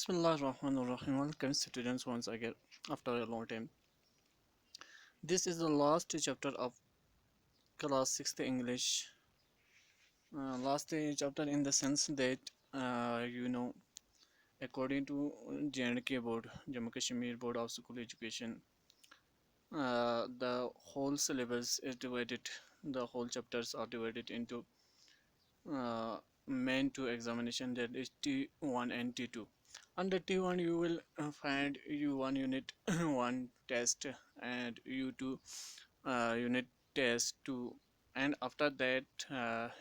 Bismillah ar-Rahman ar-Rahim. Welcome students once again after a long time. This is the last chapter of class 6th English. Last chapter in the sense that according to J&K board, Jammu Kashmir Board of School Education, the whole syllabus is divided. The whole chapters are divided into uh, main two examination, that is T1 and T2. Under T1 you will find U1 unit 1 test and U2 unit test 2, and after that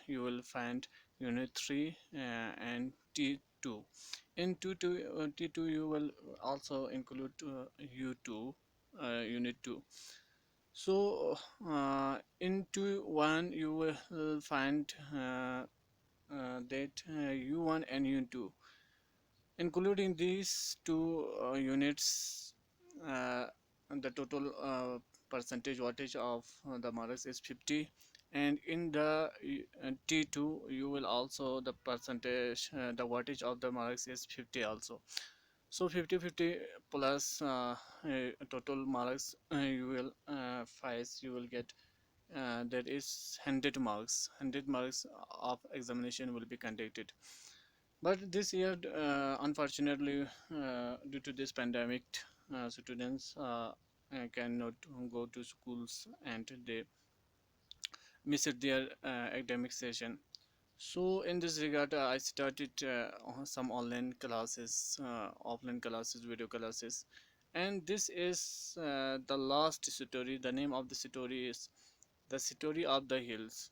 you will find unit 3 and T2. In T2 you will also include U2 unit 2. So in T1 you will find that U1 and U2. Including these two units, uh, the total percentage wattage of the marks is 50, and in the T2 you will also the percentage, the wattage of the marks is 50 also. So 50-50 plus total marks you will face, you will get, that is 100 marks. 100 marks of examination will be conducted. But this year, unfortunately, due to this pandemic, students cannot go to schools and they missed their academic session. So, in this regard, I started some online classes, offline classes, video classes, and this is the last story. The name of the story is The Story of the Hills.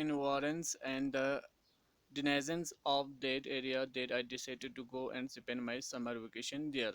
environs and the denizens of that area that I decided to go and spend my summer vacation there.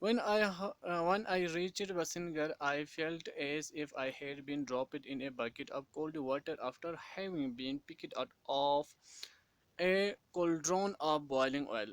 When I reached Vasingar, I felt as if I had been dropped in a bucket of cold water after having been picked out of a cauldron of boiling oil.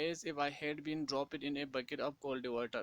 as if I had been dropped in a bucket of cold water,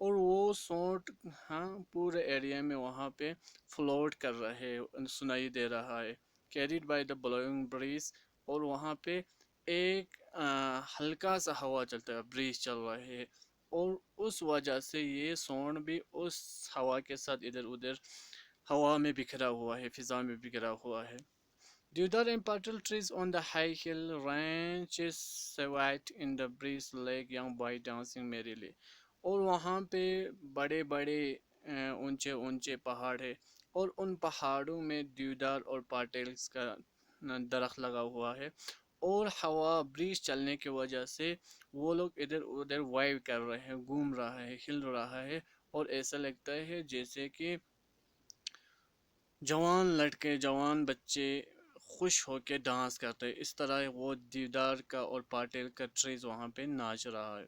اور وہ sonnet ہاں پورے area میں وہاں پہ float کر رہے سنائی دے رہا ہے، carried by the blowing breeze. اور وہاں پہ ایک ہلکا سا ہوا چلتا ہے، بریز چل رہا ہے، اور اس وجہ سے یہ سونڈ بھی اس ہوا کے ساتھ ادھر ادھر ہوا میں بکھرا ہوا ہے، فضا میں بکھرا ہوا ہے. Deodar imperial trees on the high hill ranges swayed in the breeze like young boy dancing merrily. اور وہاں پہ بڑے بڑے اونچے اونچے پہاڑ ہے، اور ان پہاڑوں میں دیودار اور پاٹیلس کا درخت لگا ہوا ہے، اور ہوا بریز چلنے کی وجہ سے وہ لوگ ادھر ادھر وائو کر رہے ہیں، گھوم رہا ہے، ہل رہا ہے، اور ایسا لگتا ہے جیسے کہ جوان لڑکے جوان بچے خوش ہو کے ڈانس کرتے ہیں، اس طرح وہ دیودار کا اور پاٹل کا ٹریز وہاں پہ ناچ رہا ہے.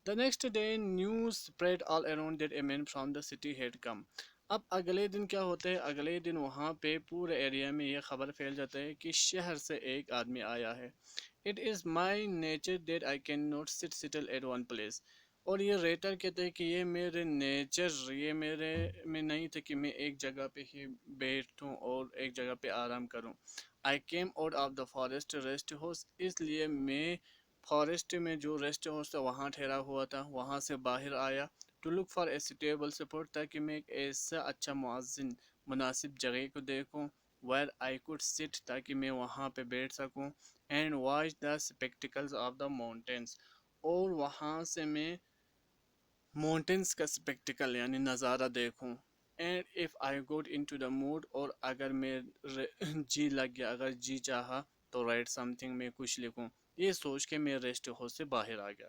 The next day news spread all around that a man from the city had come. اب اگلے دن کیا ہوتا ہے، اگلے دن وہاں پہ پورے ایریا میں یہ خبر پھیل جاتا ہے کہ شہر سے ایک آدمی آیا ہے. It is my nature that I cannot sit still at one place. اور یہ ریٹر کہتے ہیں کہ یہ میرے نیچر، یہ میرے میں نہیں تھا کہ میں ایک جگہ پہ ہی بیٹھوں اور ایک جگہ پہ آرام کروں. I came out of the forest rest house. اس لیے میں فارسٹ میں جو ریسٹ ہاؤس تھا وہاں ٹھہرا ہوا تھا، وہاں سے باہر آیا. To look for a suitable support، تاکہ میں ایک ایسا اچھا موازن مناسب جگہ کو دیکھوں. where I could sit، تاکہ میں وہاں پہ بیٹھ سکوں. and watch the spectacles of the mountains، اور وہاں سے میں مونٹینس کا اسپیکٹیکل یعنی نظارہ دیکھوں. And if I got into the mood, اور اگر میں جی لگ گیا، اگر جی چاہا تو رائٹ سم تھنگ میں کچھ لکھوں. یہ سوچ کے میں ریسٹ ہاؤس سے باہر آ گیا.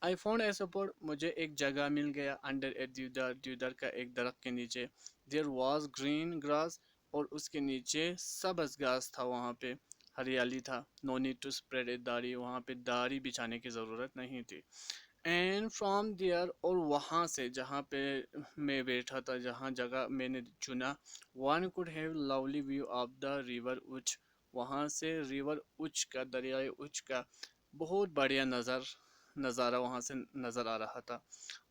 آئی فاؤنڈ اے سپورٹ، مجھے ایک جگہ مل گیا. انڈر اے دیودار، دیودار کا ایک درخت کے نیچے. دیر واز گرین گراس، اور اس کے نیچے سبز گھاس تھا، وہاں پہ ہریالی تھا. نو نیڈ ٹو اسپریڈ اے داڑھی، وہاں پہ داڑھی بچھانے کی ضرورت نہیں تھی. اینڈ فرام دیئر، اور وہاں سے جہاں پہ میں بیٹھا تھا، جہاں جگہ میں نے چنا. One could have lovely view of the river edge, وہاں سے ریور اچ کا، دریائے اچ کا بہت بڑھیا نظارہ وہاں سے نظر آ رہا تھا.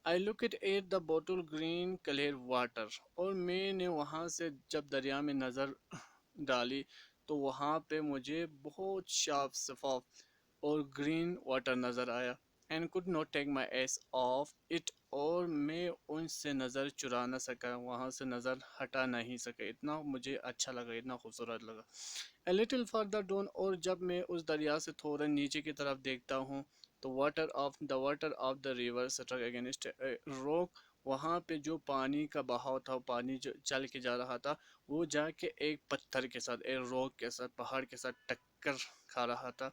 I look at the bottle green clear water, اور میں نے وہاں سے جب دریا میں نظر ڈالی تو وہاں پہ مجھے بہت صاف شفاف اور گرین واٹر نظر آیا. And could not take my eyes off it، اور میں ان سے نظر چرا نہ سکا، وہاں سے نظر ہٹا نہیں سکا، اتنا مجھے اچھا لگا، اتنا خوبصورت لگا. A little further down، اور جب میں اس دریا سے تھوڑا نیچے کی طرف دیکھتا ہوں تو water of the river struck against a rock، وہاں پہ جو پانی کا بہاؤ تھا، پانی جو چل کے جا رہا تھا، وہ جا کے ایک پتھر کے ساتھ، ایک روک کے ساتھ، پہاڑ کے ساتھ ٹکر کھا رہا تھا.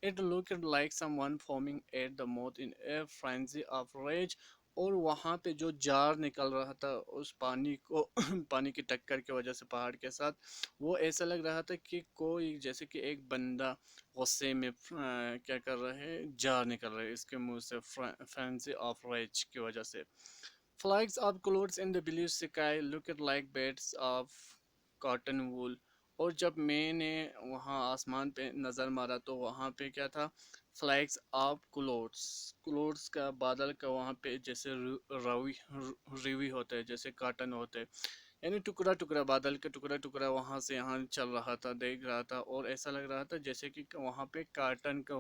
It looked like someone foaming at the mouth in a frenzy of rage، اور وہاں پہ جو جار نکل رہا تھا اس پانی کو پانی کی ٹکر کی وجہ سے پہاڑ کے ساتھ، وہ ایسا لگ رہا تھا کہ کوئی جیسے کہ ایک بندہ غصے میں کیا کر رہا ہے، جار نکل رہا ہے اس کے منہ سے، فرینزی آف ریج کی وجہ سے. Flags of clouds in the blue sky looked like beds of cotton wool، اور جب میں نے وہاں آسمان پہ نظر مارا تو وہاں پہ کیا تھا، فلیکس آف کلوڈس کا، بادل کا، وہاں پہ جیسے روی ہوتا ہے، جیسے کاٹن ہوتا ہے، یعنی ٹکڑا ٹکڑا، بادل کا ٹکڑا ٹکڑا وہاں سے یہاں چل رہا تھا، دیکھ رہا تھا، اور ایسا لگ رہا تھا جیسے کہ وہاں پہ کاٹن کا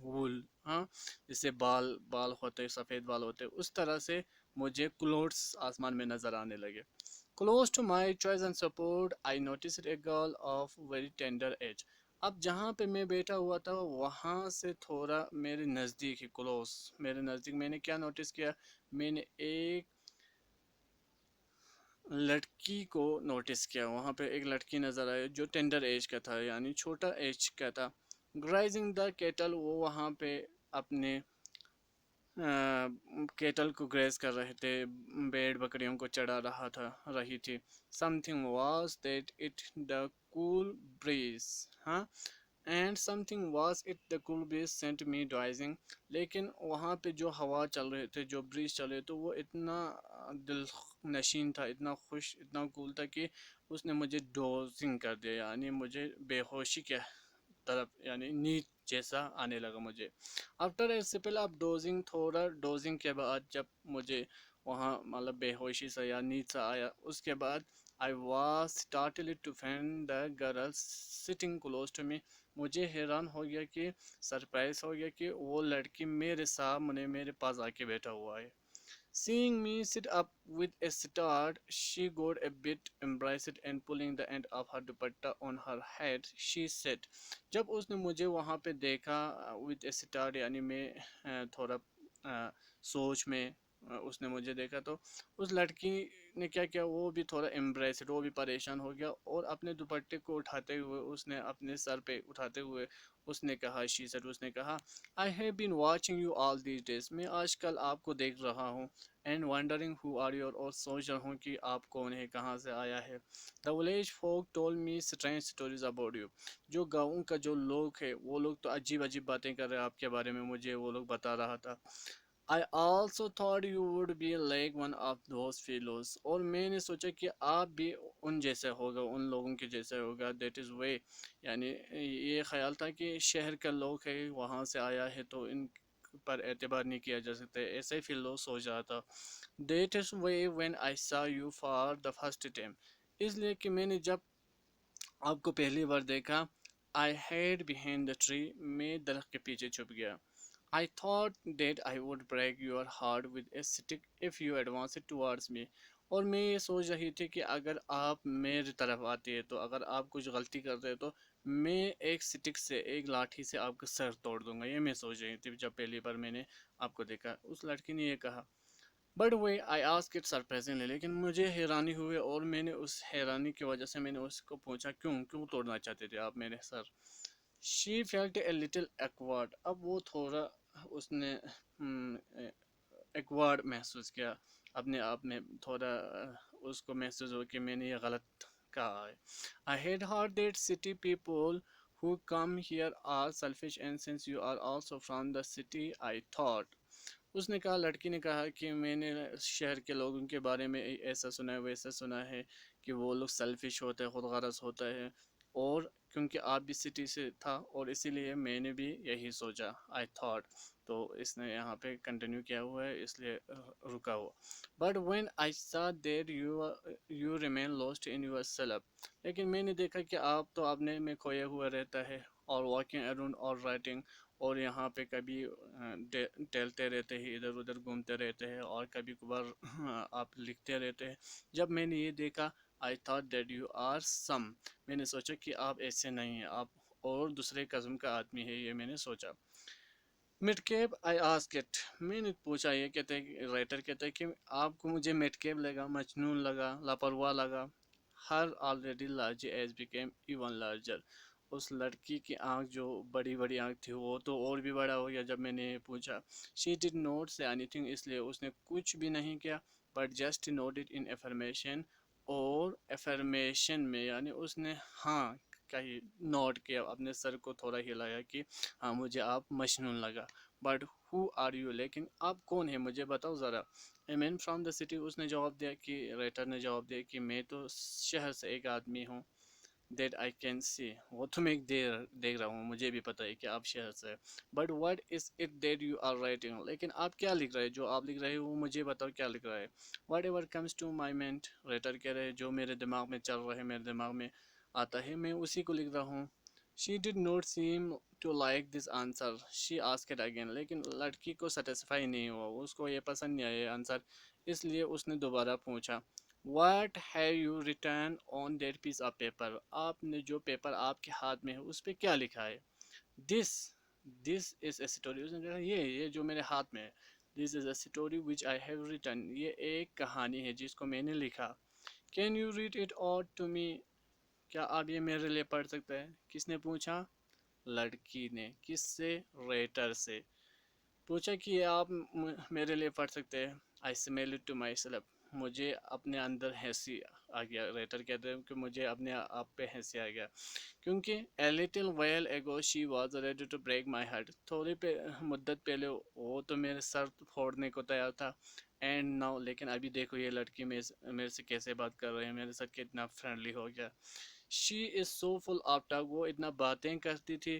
وول، ہاں جیسے بال ہوتے ہیں، سفید بال ہوتے ہیں، اس طرح سے مجھے کلوڈس آسمان میں نظر آنے لگے. Close to my choice and support I noticed a girl of very tender age. اب جہاں پہ میں بیٹھا ہوا تھا وہاں سے تھوڑا میرے نزدیک ہی، میرے نزدیک میں نے کیا نوٹس کیا، میں نے ایک لڑکی کو نوٹس کیا. وہاں پہ ایک لڑکی نظر آئی جو ٹینڈر ایج کا تھا، یعنی چھوٹا ایج کا تھا. گرائزنگ دا کیٹل، وہ وہاں پہ اپنے کیٹل کو گریز کر رہے تھے، بیڑ بکریوں کو چڑھا رہی تھی. something was that it the cool breeze، ہاں and something was it the cool breeze sent me dozing، لیکن وہاں پہ جو ہوا چل رہے تھے، جو بریز چل رہے تھے، وہ اتنا دل نشین تھا، اتنا خوش، اتنا کول تھا کہ اس نے مجھے ڈوزنگ کر دیا، یعنی مجھے بے ہوشی کے طرف، یعنی نیند جیسا آنے لگا مجھے. آفٹر اے سپل آف ڈوزنگ، تھوڑا ڈوزنگ کے بعد جب مجھے وہاں مطلب بے ہوشی سا یا نیند سا آیا. اس کے بعد I was startled to find the girl sitting close to me. مجھے حیران ہو گیا کہ سرپرائز ہو گیا کہ وہ لڑکی میرے سامنے میرے پاس آ کے بیٹھا ہوا ہے. Seeing me sit up with a start, she got a bit embarrassed and pulling the end of her dupatta on her head, she said. جب اس نے مجھے وہاں پہ دیکھا with a start یعنی میں تھوڑا سوچ میں اس نے مجھے دیکھا تو اس لڑکی نے کیا کیا وہ بھی تھوڑا امبریسڈ وہ بھی پریشان ہو گیا اور اپنے دوپٹے کو اٹھاتے ہوئے اس نے اپنے سر پہ اٹھاتے ہوئے اس نے کہا she said اس نے کہا I have been watching you all these days. میں آج کل آپ کو دیکھ رہا ہوں. And wondering who are you اور سوچ رہا ہوں کہ آپ کون ہے کہاں سے آیا ہے. The village folk told me strange stories about you. جو گاؤں کا جو لوگ ہے وہ لوگ تو عجیب عجیب باتیں کر رہے ہیں آپ کے بارے میں مجھے وہ لوگ بتا رہا تھا. I also thought you would be like one of those fellows. اور میں نے سوچا کہ آپ بھی ان جیسے ہوگا ان لوگوں کے جیسے ہوگا. That is way یعنی یہ خیال تھا کہ شہر کا لوگ ہے وہاں سے آیا ہے تو ان پر اعتبار نہیں کیا جا سکتا. ایسے فی لوگ سوچ رہا تھا. That is way when I saw you for the first time. اس لیے کہ میں نے جب آپ کو پہلی بار دیکھا I hid behind the tree. میں درخت کے پیچھے چھپ گیا. I thought that I would break your heart with a stick if you advanced towards me. اور میں یہ سوچ رہی تھی کہ اگر آپ میری طرف آتے ہیں تو اگر آپ کچھ غلطی کرتے ہیں تو میں ایک سٹک سے ایک لاٹھی سے آپ کا سر توڑ دوں گا. یہ میں سوچ رہی تھی جب پہلی بار میں نے آپ کو دیکھا. اس لڑکی نے یہ کہا. But way I ask it surprisingly لیکن مجھے حیرانی ہوئی اور میں نے اس حیرانی کی وجہ سے میں نے اس کو پوچھا کیوں توڑنا چاہتے تھے آپ میرے سر. She felt a little awkward. اب وہ تھوڑا اس نے awkward محسوس کیا اپنے آپ میں تھوڑا اس کو محسوس ہو کہ میں نے یہ غلط کہا ہے. I had heard that city people who come here are selfish and since you are also from the city I thought. اس نے کہا لڑکی نے کہا کہ میں نے شہر کے لوگوں کے بارے میں ایسا سنا ہے ویسا سنا ہے کہ وہ لوگ سیلفش ہوتے ہیں خود غرض ہوتا ہے اور کیونکہ آپ بھی سٹی سے تھا اور اسی لیے میں نے بھی یہی سوچا I thought. تو اس نے یہاں پہ کنٹینیو کیا ہوا ہے اس لیے رکا ہوا. But when I saw that you remain lost in yourself. لیکن میں نے دیکھا کہ آپ تو اپنے میں کھویا ہوا رہتا ہے اور walking around اور writing اور یہاں پہ کبھی ٹہلتے رہتے ہیں ادھر ادھر گھومتے رہتے ہیں اور کبھی کبھار آپ لکھتے رہتے ہیں. جب میں نے یہ دیکھا I thought that you are some. میں نے سوچا کہ آپ ایسے نہیں ہیں آپ اور دوسرے قسم کا آدمی ہے یہ میں نے سوچا. Mid cap I ask it. میں نے پوچھا یہ کہتے ہیں رائٹر کہتا ہے کہ آپ کو مجھے مڈ کیپ لگا مجنون لگا لاپرواہ لگا. Her already large eyes became even larger. اس لڑکی کی آنکھ جو بڑی بڑی آنکھ تھی وہ تو اور بھی بڑا ہو گیا جب میں نے پوچھا. شی ڈڈ ناٹ سے اینی تھنگ اس لیے اس نے کچھ بھی نہیں کیا but just noted in affirmation. اور افرمیشن میں یعنی اس نے ہاں کہیں نوٹ کیا اپنے سر کو تھوڑا ہلایا کہ ہاں مجھے آپ مجنون لگا. بٹ ہو آر یو لیکن آپ کون ہیں مجھے بتاؤ ذرا. اے مین فرام دا سٹی. اس نے جواب دیا کہ رائٹر نے جواب دیا کہ میں تو شہر سے ایک آدمی ہوں. That I can see. وہ تو میں دیکھ رہا ہوں مجھے بھی پتہ ہے کہ آپ شہر سے ہے. But what is it that you are writing. لیکن آپ کیا لکھ رہے ہیں جو آپ لکھ رہے ہیں وہ مجھے بتاؤ کیا لکھ رہا ہے. Whatever comes to my mind. Writer کہہ رہے جو میرے دماغ میں چل رہا ہے میرے دماغ میں آتا ہے میں اسی کو لکھ رہا ہوں. She did not seem to like this answer. She asked again. لیکن لڑکی کو سیٹسفائی نہیں ہوا اس کو یہ پسند نہیں آیا یہ آنسر اس لیے اس نے دوبارہ پوچھا. What have you written on that piece of paper. آپ نے جو پیپر آپ کے ہاتھ میں ہے اس پہ کیا لکھا ہے. This is a story. اس نے کہا یہ جو میرے ہاتھ میں ہے. This is a story which I have written. یہ ایک کہانی ہے جس کو میں نے لکھا. Can you read it out to me. کیا آپ یہ میرے لیے پڑھ سکتے ہیں. کس نے پوچھا. لڑکی نے. کس سے. رائٹر سے. پوچھا کہ یہ آپ میرے لیے پڑھ سکتے ہیں. I smell it to myself. مجھے اپنے اندر ہنسی آ گیا. رائٹر کہتے ہیں کہ مجھے اپنے آپ پہ ہنسی آ گیا کیونکہ a little while ago she was ready to break my heart. تھوڑی مدت پہلے وہ تو میرے سر پھوڑنے کو تیار تھا. اینڈ ناؤ لیکن ابھی دیکھو یہ لڑکی میرے سے کیسے بات کر رہی ہے میرے ساتھ کتنا فرینڈلی ہو گیا. She is so full of talk. وہ اتنا باتیں کرتی تھی.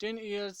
10 years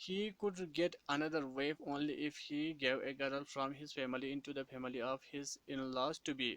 He could get another wife only if he gave a girl from his family into the family of his in-laws to be।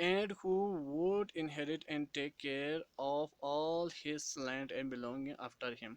And who would inherit and take care of all his land and belonging after him।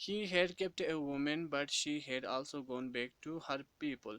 He had kept a woman but she had also gone back to her people।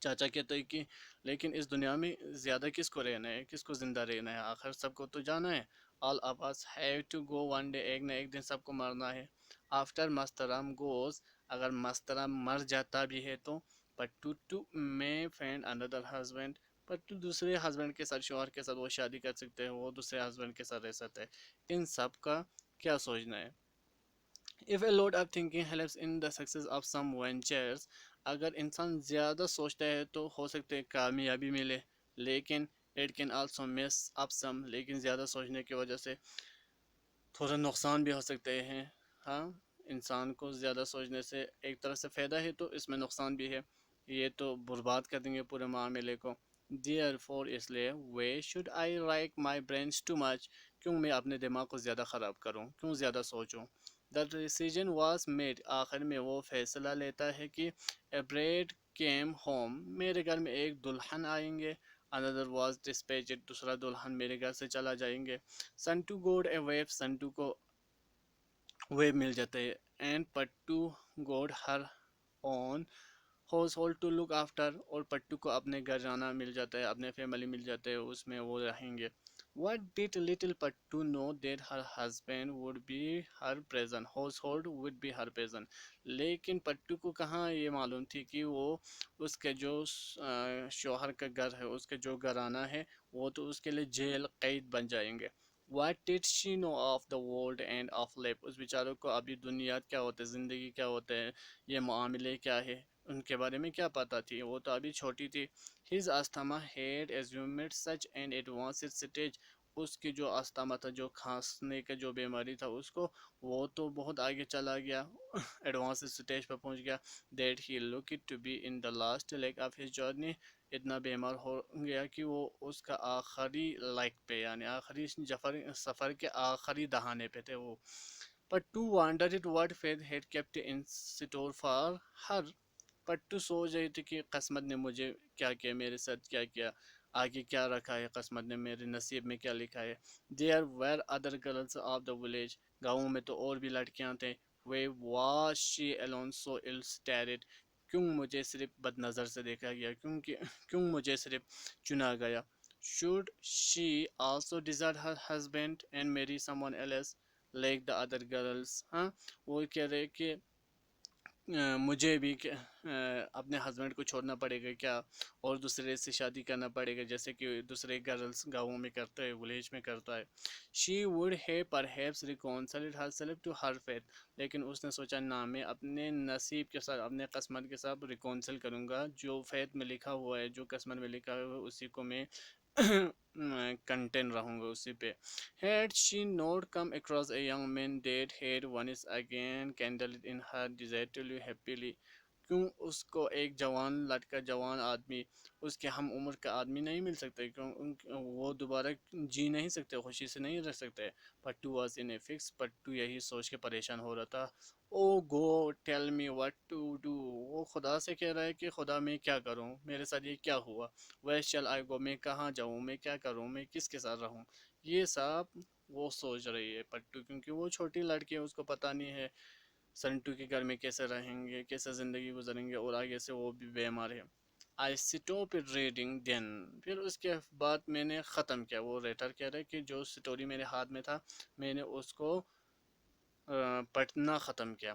چاچا کہتے ہیں کہ لیکن اس دنیا میں زیادہ کس کو رہنا ہے، کس کو زندہ رہنا ہے، آخر سب کو تو جانا ہے. all of us have to go one day. ایک نہ ایک دن سب کو مرنا ہے. after مسترم goes، اگر مسترم مر جاتا بھی ہے تو پٹو may find another husband. پٹو دوسرے ہسبینڈ کے ساتھ، شوہر کے ساتھ وہ شادی کر سکتے ہیں، وہ دوسرے ہسبینڈ کے ساتھ رہ سکتے ہیں. ان سب کا کیا سوچنا ہے. if a lot of thinking helps in the success of some ventures، اگر انسان زیادہ سوچتا ہے تو ہو سکتا ہے کامیابی ملے، لیکن it can also mess up some، لیکن زیادہ سوچنے کی وجہ سے تھوڑا نقصان بھی ہو سکتے ہیں. ہاں، انسان کو زیادہ سوچنے سے ایک طرح سے فائدہ ہے تو اس میں نقصان بھی ہے، یہ تو برباد کر دیں گے پورے معاملے کو. therefore اس لیے why should I like my brains too much، کیوں میں اپنے دماغ کو زیادہ خراب کروں، کیوں زیادہ سوچوں. the decision was made، آخر میں وہ فیصلہ لیتا ہے کہ a bride came home، میرے گھر میں ایک دلہن آئیں گے. another was dispatched، دوسرا دلہن میرے گھر سے چلا جائیں گے. سنٹو گوڈ اے ویف، سنٹو کو ویب مل جاتا ہے. And Puttu got her own household to look after, اور پٹو کو اپنے گھر جانا مل جاتا ہے، اپنے فیملی مل جاتے ہیں، اس میں وہ رہیں گے. What did little Pattu know that her husband would be her present household would be her present، لیکن پٹو کو کہاں یہ معلوم تھی کہ وہ اس کے جو شوہر کا گھر ہے، اس کے جو گھرانہ ہے، وہ تو اس کے لیے جیل قید بن جائیں گے. What did she know of the world and of life، اس بیچاروں کو ابھی دنیا کیا ہوتا ہے، زندگی کیا ہوتا ہے، یہ معاملے کیا ہے، ان کے بارے میں کیا پتہ تھی، وہ تو ابھی چھوٹی تھی. His asthma had assumed such an advanced stage، اس کی جو استھما تھا، جو کھانسنے کا جو بیماری تھا اس کو، وہ تو بہت آگے چلا گیا، ایڈوانس سٹیج پہ پہنچ گیا. That he looked to be in the last leg of his journey، اتنا بیمار ہو گیا کہ وہ اس کا آخری لیگ پہ، یعنی آخری سفر کے آخری دہانے پہ تھے وہ. پٹو wondered what fate had kept in store for her، پٹو سوچ رہی تھی کہ قسمت نے مجھے کیا کیا، میرے ساتھ کیا کیا، آگے کیا رکھا ہے قسمت نے، میرے نصیب میں کیا لکھا ہے. There were other girls of the village، گاؤں میں تو اور بھی لڑکیاں تھیں. Why was she alone so ill-starred، کیوں مجھے صرف بد نظر سے دیکھا گیا، کیوں مجھے صرف چنا گیا. Should she also desert her husband and marry someone else like the other girls، ہاں وہ کہہ رہے کہ مجھے بھی اپنے ہسبینڈ کو چھوڑنا پڑے گا کیا، اور دوسرے سے شادی کرنا پڑے گا جیسے کہ دوسرے گرلس گاؤں میں کرتا ہے، ولیج میں کرتا ہے. She would have perhaps reconciled herself to her fate، لیکن اس نے سوچا نہ، میں اپنے نصیب کے ساتھ، اپنے قسمت کے ساتھ ریکونسل کروں گا، جو فیت میں لکھا ہوا ہے، جو قسمت میں لکھا ہوا ہے اسی کو میں کنٹین رہوں گا اسی پہ. Had she not come across a young man that had once again kindled in her desire to live happily، کیوں اس کو ایک جوان لڑکا، جوان آدمی، اس کے ہم عمر کا آدمی نہیں مل سکتے، کیوں وہ دوبارہ جی نہیں سکتے، خوشی سے نہیں رہ سکتے. پٹو واز ان اے فکس، پٹو یہی سوچ کے پریشان ہو رہا تھا. Oh go tell me what to do, وہ خدا سے کہہ رہا ہے کہ خدا میں کیا کروں، میرے ساتھ یہ کیا ہوا. ویئر شیل آئی گو، میں کہاں جاؤں، میں کیا کروں، میں کس کے ساتھ رہوں. یہ سب وہ سوچ رہی ہے پٹو، کیونکہ وہ چھوٹی لڑکی ہے، اس کو پتہ نہیں ہے سنٹو کے گھر میں کیسے رہیں گے، کیسے زندگی گزاریں گے، اور آگے سے وہ بھی بیمار ہے. I stopped reading then، پھر اس کے بعد میں نے ختم کیا. وہ ریٹر کہہ رہے کہ جو سٹوری میرے ہاتھ میں تھا میں نے اس کو پڑھنا ختم کیا.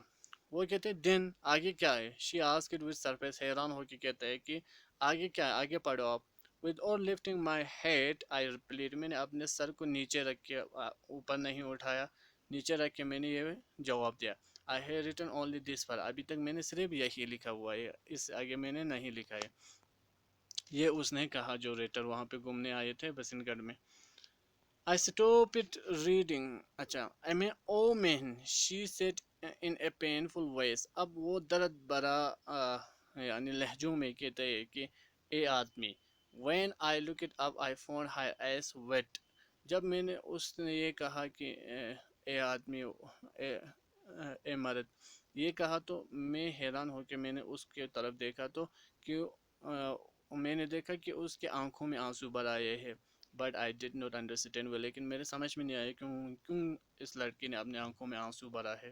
وہ کہتے ہیں دن آگے کیا ہے. شی آسکڈ ود سرپرائز، حیران ہو کے کہتا ہے کہ آگے کیا ہے، آگے پڑھو آپ. ود اور لفٹنگ مائی ہیڈ آئی ریپلیڈ، میں نے اپنے سر کو نیچے رکھ کے، اوپر نہیں اٹھایا، نیچے رکھ کے میں نے یہ جواب دیا. I have written only this for, ابھی تک میں نے صرف یہی لکھا ہوا ہے، اس آگے میں نے نہیں لکھا ہے. یہ اس نے کہا جو ریٹر وہاں پہ گھومنے آئے تھے بسنت گڑھ میں. I stopped reading، اچھا um a oh man she said in a painful voice, اب وہ درد برا یعنی لہجوں میں کہتے ہیں کہ اے آدمی. When I looked up I found her eyes wet، جب میں نے اس نے یہ کہا کہ اے آدمی، اے مرد یہ کہا تو میں حیران ہو کے میں نے اس کے طرف دیکھا تو کہ میں نے دیکھا کہ اس کے آنکھوں میں آنسو بھر آئے ہیں. But I did not understand, لیکن میرے سمجھ میں نہیں آیا کیوں اس لڑکی نے اپنے آنکھوں میں آنسو بھرا ہے.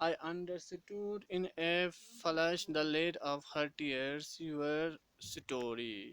I understood in a flash the lead of her tears, your story.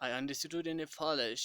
I understood in a flash,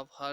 of her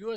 your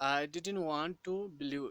I didn't want to believe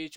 each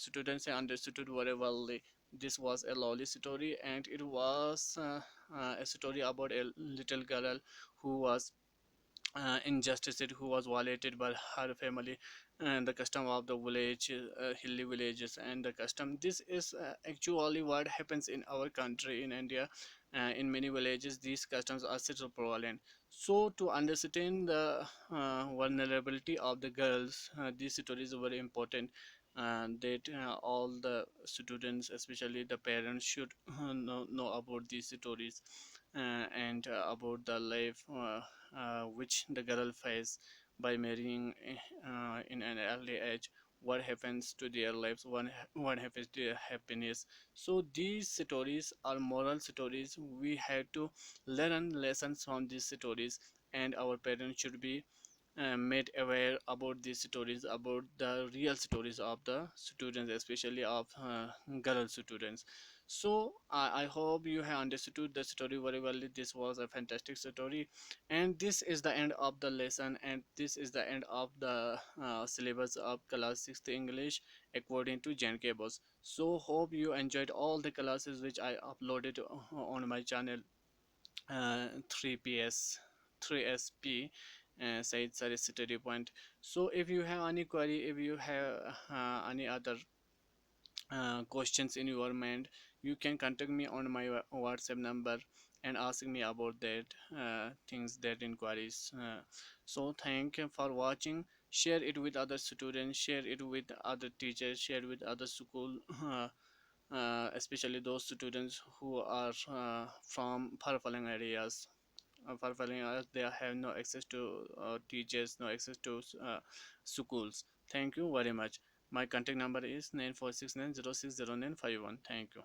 students understood very well. This was a lovely story, and it was a story about a little girl who was injustice, who was violated by her family and the custom of the village, hilly villages and the custom. This is actually what happens in our country in India. In many villages these customs are still prevalent. So to understand the vulnerability of the girls, these stories are very important, and that all the students, especially the parents, should know about these stories, and about the life which the girl face by marrying in an early age, what happens to their lives, what happens to their happiness. So these stories are moral stories, we have to learn lessons from these stories, and our parents should be made aware about these stories, about the real stories of the students, especially of girl students. So I hope you have understood the story very well. This was a fantastic story, and this is the end of the lesson, and this is the end of the syllabus of class 6th English according to JNK Boss. So hope you enjoyed all the classes which I uploaded on my channel, 3PS 3SP, Said Sari Study Point. So if you have any query, if you have any other questions in your mind, you can contact me on my WhatsApp number and ask me about that things, that inquiries. So thank you for watching. Share it with other students, share it with other teachers, share with other school, especially those students who are from far-flung areas. Far-flung areas, they have no access to teachers, no access to schools. Thank you very much. My contact number is 9469060951. Thank you.